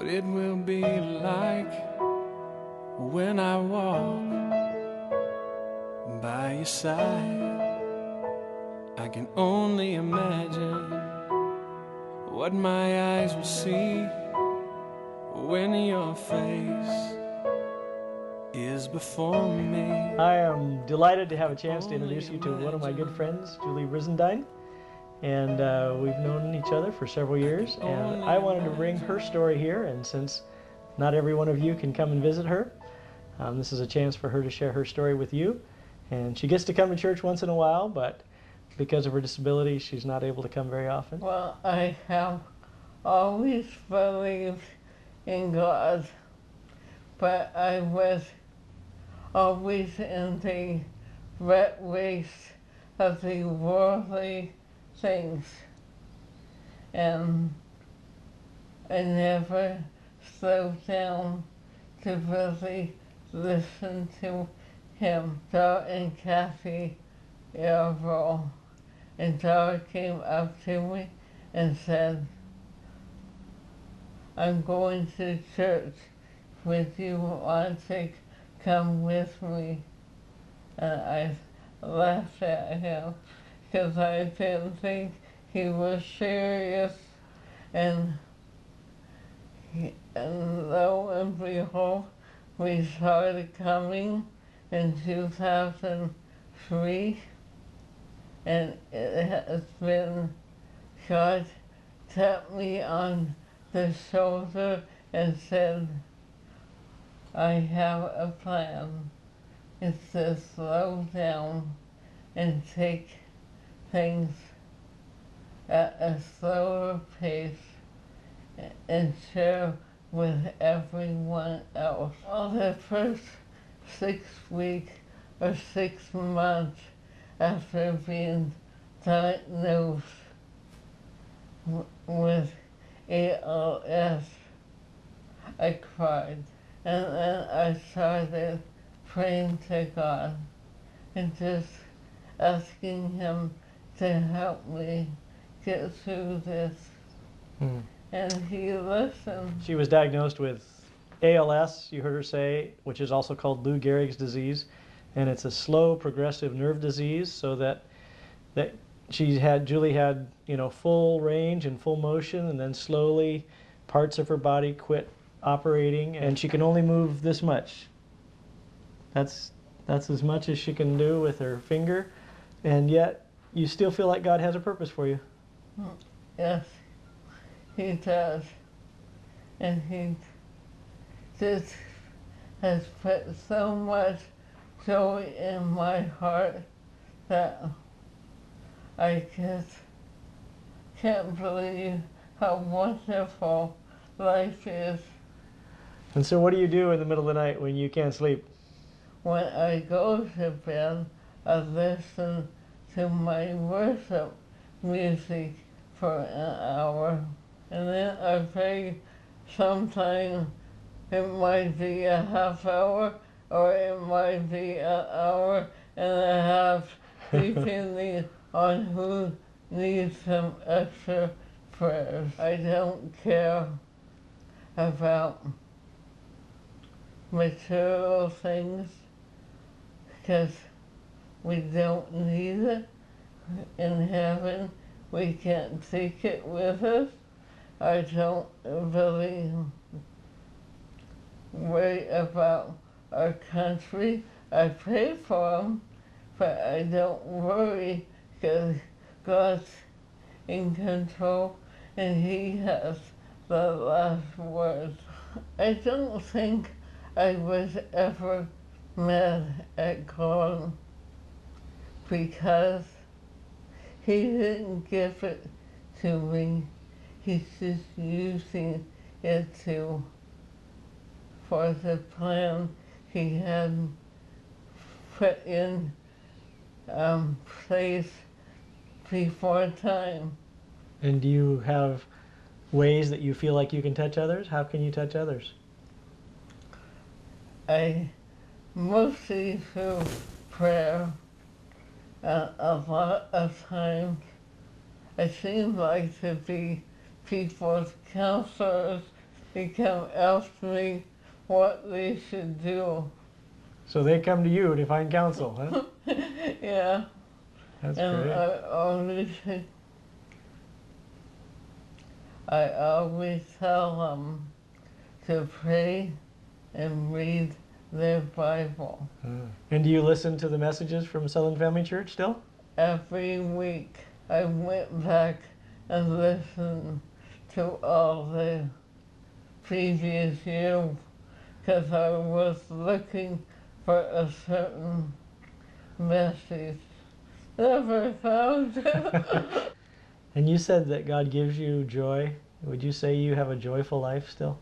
what it will be like when I walk by your side. I can only imagine what my eyes will see when your face is before me. I am delighted to have a chance to introduce you to one of my good friends, Julie Brizendine. And we've known each other for several years, and I wanted to bring her story here, and since not every one of you can come and visit her, this is a chance for her to share her story with you. And she gets to come to church once in a while, but because of her disability, she's not able to come very often. Well, I have always believed in God, but I was always in the rat race of the worldly things, and I never slowed down to really listen to him. Dara and Kathy Arrow, and Dara came up to me and said, "I'm going to church. Would you want to come with me?" And I laughed at him because I didn't think he was serious. And lo and behold, we started coming in 2003, and it has been, God tapped me on the shoulder and said, "I have a plan. It's to slow down and take things at a slower pace and share with everyone else." Well, the first 6 weeks or 6 months after being diagnosed with ALS, I cried. And then I started praying to God and just asking Him to help me get through this. And He listened. She was diagnosed with ALS, you heard her say, which is also called Lou Gehrig's disease, and it's a slow progressive nerve disease, so that Julie had, full range and full motion, and then slowly parts of her body quit operating, and she can only move this much. That's as much as she can do with her finger, and yet you still feel like God has a purpose for you. Yes, He does. And He just has put so much joy in my heart that I just can't believe how wonderful life is. And so what do you do in the middle of the night when you can't sleep? When I go to bed, I listen to my worship music for an hour, and then I pray. Sometimes it might be a half hour, or it might be an hour and a half, depending on who needs some extra prayers. I don't care about material things, because we don't need it in heaven. We can't take it with us. I don't really worry about our country. I pray for them, but I don't worry because God's in control and He has the last word. I don't think I was ever mad at God because He didn't give it to me. He's just using it for the plan He had put in place before time. And do you have ways that you feel like you can touch others? How can you touch others? I mostly through prayer. A lot of times I seem like to be people's counselors they come ask me what they should do. So they come to you to find counsel, huh? Yeah. That's And great. I always tell them to pray and read their Bible And do you listen to the messages from Southern Family Church still? every week. I went back and listened to all the previous years because I was looking for a certain message. Never found it. And you said that God gives you joy. Would you say you have a joyful life still?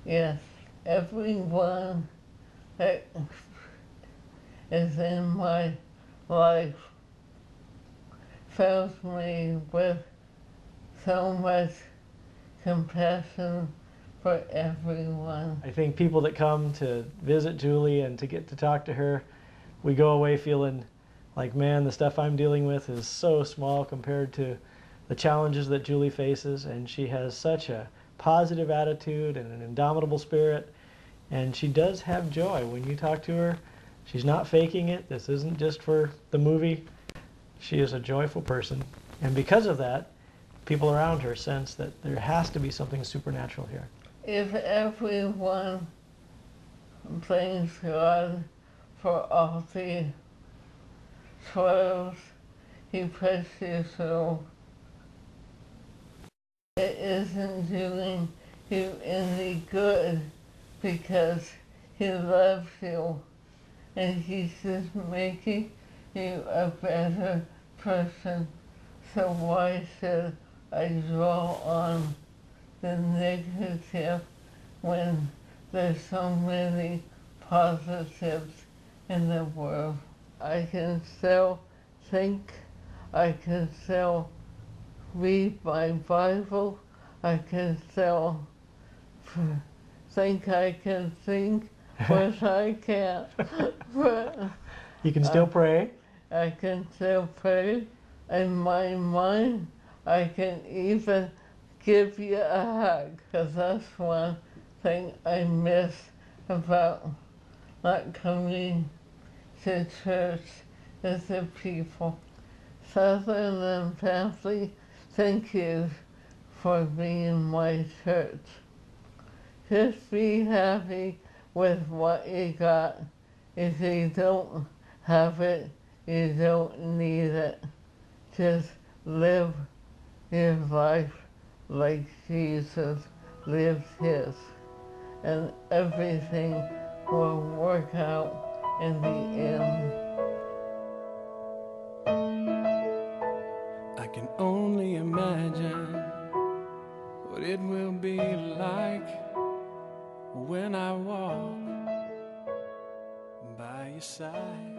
Yes, everyone that is in my life fills me with so much compassion for everyone. I think people that come to visit Julie and to get to talk to her, we go away feeling like, man, the stuff I'm dealing with is so small compared to the challenges that Julie faces, and she has such a positive attitude and an indomitable spirit, and she does have joy. When you talk to her, she's not faking it. This isn't just for the movie. She is a joyful person, and because of that, people around her sense that there has to be something supernatural here. If everyone thanks God for all the trials He puts you through, it isn't doing you any good because He loves you and He's just making you a better person. So why should I draw on the negative when there's so many positives in the world? I can still think, I can still read my Bible, I can still think I can think, but I can't. But You can still pray. I can still pray in my mind. I can even give you a hug, because that's one thing I miss about not coming to church is the people. Southern Family, thank you for being my church. Just be happy with what you got. If you don't have it, you don't need it. Just live your life like Jesus lived his, and everything will work out in the end. I can only imagine what it will be like when I walk by your side.